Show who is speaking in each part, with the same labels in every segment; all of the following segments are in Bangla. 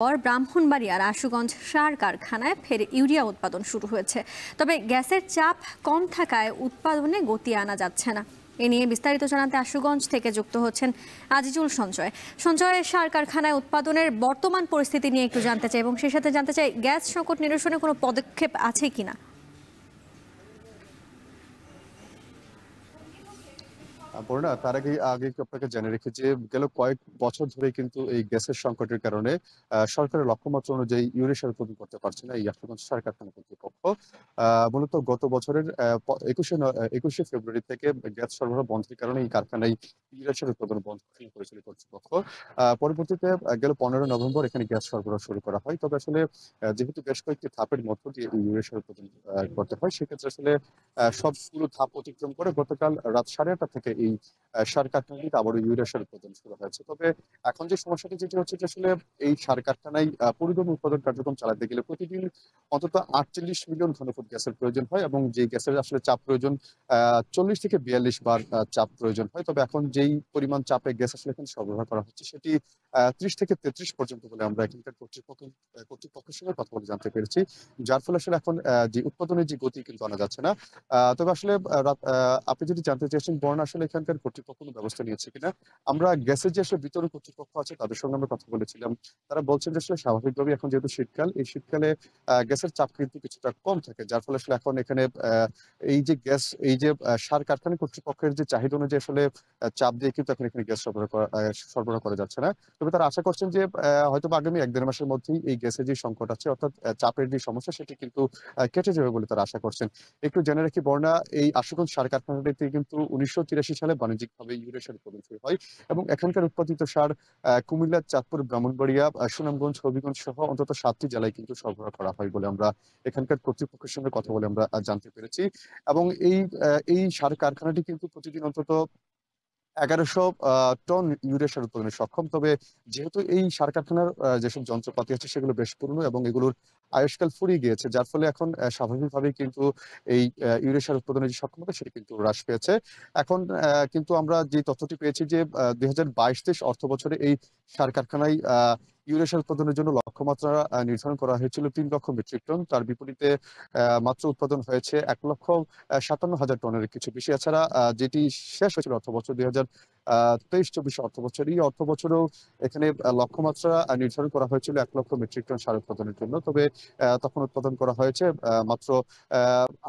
Speaker 1: পর ব্রাহ্মণবাড়িয়ার আশুগঞ্জ সার কারখানায় ফের ইউরিয়া উৎপাদন শুরু হয়েছে। তবে গ্যাসের চাপ কম থাকায় উৎপাদনে গতি আনা যাচ্ছে না। এ নিয়ে বিস্তারিত জানাতে আশুগঞ্জ থেকে যুক্ত হচ্ছেন আজিজুল সঞ্জয়। সঞ্জয়, সার কারখানায় উৎপাদনের বর্তমান পরিস্থিতি নিয়ে একটু জানতে চাই এবং সেই সাথে জানতে চাই গ্যাস সংকট নিরসনে কোনো পদক্ষেপ আছে কিনা।
Speaker 2: বর্ণা তার আগে কি আপনাকে জেনে রেখে যে গেল কয়েক বছর ধরে কিন্তু এই গ্যাসের সংকটের কারণে সরকারের লক্ষ্যমাত্রা অনুযায়ী ইউরিয়া সার উৎপাদন করতে পারছে না এই আশুগঞ্জ সার কারখানা কর্তৃপক্ষ। মূলত গত বছরের 21শে ফেব্রুয়ারি থেকে গ্যাস সরবরাহ বন্ধের কারণে এই কারখানায় ইউরিয়া সার উৎপাদন বন্ধ করেছিল কর্তৃপক্ষ। পরবর্তীতে গেল 15 নভেম্বর এখানে গ্যাস সরবরাহ শুরু করা হয়। তবে আসলে যেহেতু বেশ কয়েকটি ধাপের মধ্য দিয়ে এই ইউরিয়া সার উৎপাদন করতে হয়, সেক্ষেত্রে আসলে সবগুলো ধাপ অতিক্রম করে গতকাল রাত 8:30 থেকে এই সার কারখানাটিতে আবারও ইউরিয়া সার উৎপাদন শুরু হয়েছে। তবে এখন যে সমস্যাটি যেটি হচ্ছে যে আসলে এই সার কারখানায় পরিবহন উৎপাদন কার্যক্রম চালাতে গেলে প্রতিদিন অন্তত 48 মিলিয়ন ঘনফুট গ্যাসের প্রয়োজন হয় এবং যে গ্যাসের আসলে চাপ প্রয়োজন 40 থেকে 42 বার চাপ প্রয়োজন হয়। তবে এখন যেই পরিমাণ চাপে গ্যাস আসলে এখানে সরবরাহ করা হচ্ছে সেটি 30 থেকে 33 পর্যন্ত বলে আমরা এখানকার কর্তৃপক্ষের সঙ্গে কথা বলে জানতে পেরেছি। যার ফলে আসলে এখন যে উৎপাদনের যে গতি কিন্তু আনা যাচ্ছে না। তবে আসলে আপনি যদি জানতে চেয়েছেন বর্ণা আসলে এখানকার কর্তৃপক্ষ কোনো ব্যবস্থা নিয়েছে কিনা। আমরা গ্যাসের যে আসলে বিতরণ কর্তৃপক্ষ আছে তাদের সঙ্গে আমরা কথা বলেছিলাম। তারা বলছেন যে আসলে স্বাভাবিকভাবেই এখন যেহেতু শীতকাল, এই শীতকালে গ্যাসের চাপ কিন্তু কিছুটা কম থাকে। যার ফলে আসলে এখন এখানে এই যে গ্যাস এই যে সার কারখানা কর্তৃপক্ষের যে চাহিদা অনুযায়ী আসলে চাপ দিয়ে কিন্তু এখন এখানে গ্যাস সরবরাহ করা যাচ্ছে না। তবে তারা আশা করছেন যে হয়তোবা আগামী ১-১.৫ মাসের মধ্যেই এই গ্যাসের যে সংকট আছে অর্থাৎ চাপের যে সমস্যা সেটি কিন্তু কেটে যাবে বলে তারা আশা করছেন। একটু জেনে রাখি বর্ণা, এই আশুগঞ্জ সার কারখানাটিতে কিন্তু ১৯৮৩ সালে বাণিজ্যিকভাবে ইউরিয়া সার উৎপাদন শুরু হয় এবং এখানকার উৎপাদিত সার কুমিল্লা, চাঁদপুর, ব্রাহ্মণবাড়িয়া, সুনামগঞ্জ, হবিগঞ্জ সহ অন্তত ৭টি জেলায় কিন্তু সরবরাহ করা হয় বলে আমরা এখানকার কর্তৃপক্ষের সঙ্গে কথা বলে আমরা জানতে পেরেছি। এবং এই সার কারখানাটি কিন্তু প্রতিদিন অন্তত ১১০০ টন ইউরিয়া সার উৎপাদনে সক্ষম। তবে যেহেতু এই সার কারখানার যেসব যন্ত্রপাতি আছে সেগুলো বেশ পুরনো এবং এগুলোর আয়ুষ্কাল ফুরিয়ে গিয়েছে। যার ফলে এখন স্বাভাবিকভাবেই কিন্তু এই ইউরিয়া সার উৎপাদনের যে সক্ষমতা সেটি কিন্তু হ্রাস পেয়েছে। এখন কিন্তু আমরা যে তথ্যটি পেয়েছি যে ২০২২-২৩ অর্থবছরে এই সার কারখানায় ইউরিয়া সার উৎপাদনের জন্য লক্ষ্যমাত্রা নির্ধারণ করা হয়েছিল ৩ লক্ষ মেট্রিক টন। তার বিপরীতে মাত্র উৎপাদন হয়েছে ১,৫৭,০০০ টনের কিছু বেশি। এছাড়া যেটি শেষ হয়েছিল অর্থবছর ২০২৩-২৪ অর্থবছর, এই অর্থবছরেও এখানে লক্ষ্যমাত্রা নির্ধারণ করা হয়েছিল ১,০০,০০০ মেট্রিক টন সার উৎপাদনের জন্য। তবে তখন উৎপাদন করা হয়েছে মাত্র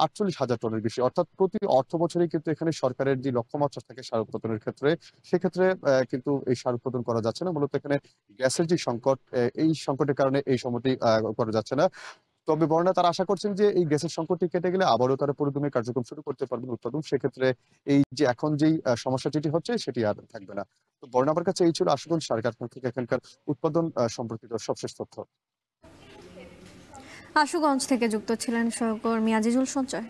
Speaker 2: ৪৮,০০০ টনের বেশি। অর্থাৎ প্রতি অর্থবছরেই কিন্তু এখানে সরকারের যে লক্ষ্যমাত্রা থাকে সার উৎপাদনের ক্ষেত্রে, সেক্ষেত্রে কিন্তু এই সার উৎপাদন করা যাচ্ছে না। মূলত এখানে গ্যাসের যে সংকট, এই সংকটের কারণে এই সময়টি করা যাচ্ছে না। তবে বর্ণা তারা আশা করছেন যে এই গ্যাসের সংকটটি কেটে গেলে আবারও তারা পুরোদমে কার্যক্রম শুরু করতে পারবেন উৎপাদন। সেক্ষেত্রে এই যে এখন যেই সমস্যা যেটি হচ্ছে সেটি আর থাকবে না। তো বর্ণা আমার কাছে এই ছিল আশুগঞ্জ সার কারখানা থেকে এখানকার উৎপাদন সম্পর্কিত সবশেষ তথ্য।
Speaker 1: আশুগঞ্জ থেকে যুক্ত ছিলেন সহকর্মী আজিজুল সঞ্জয়।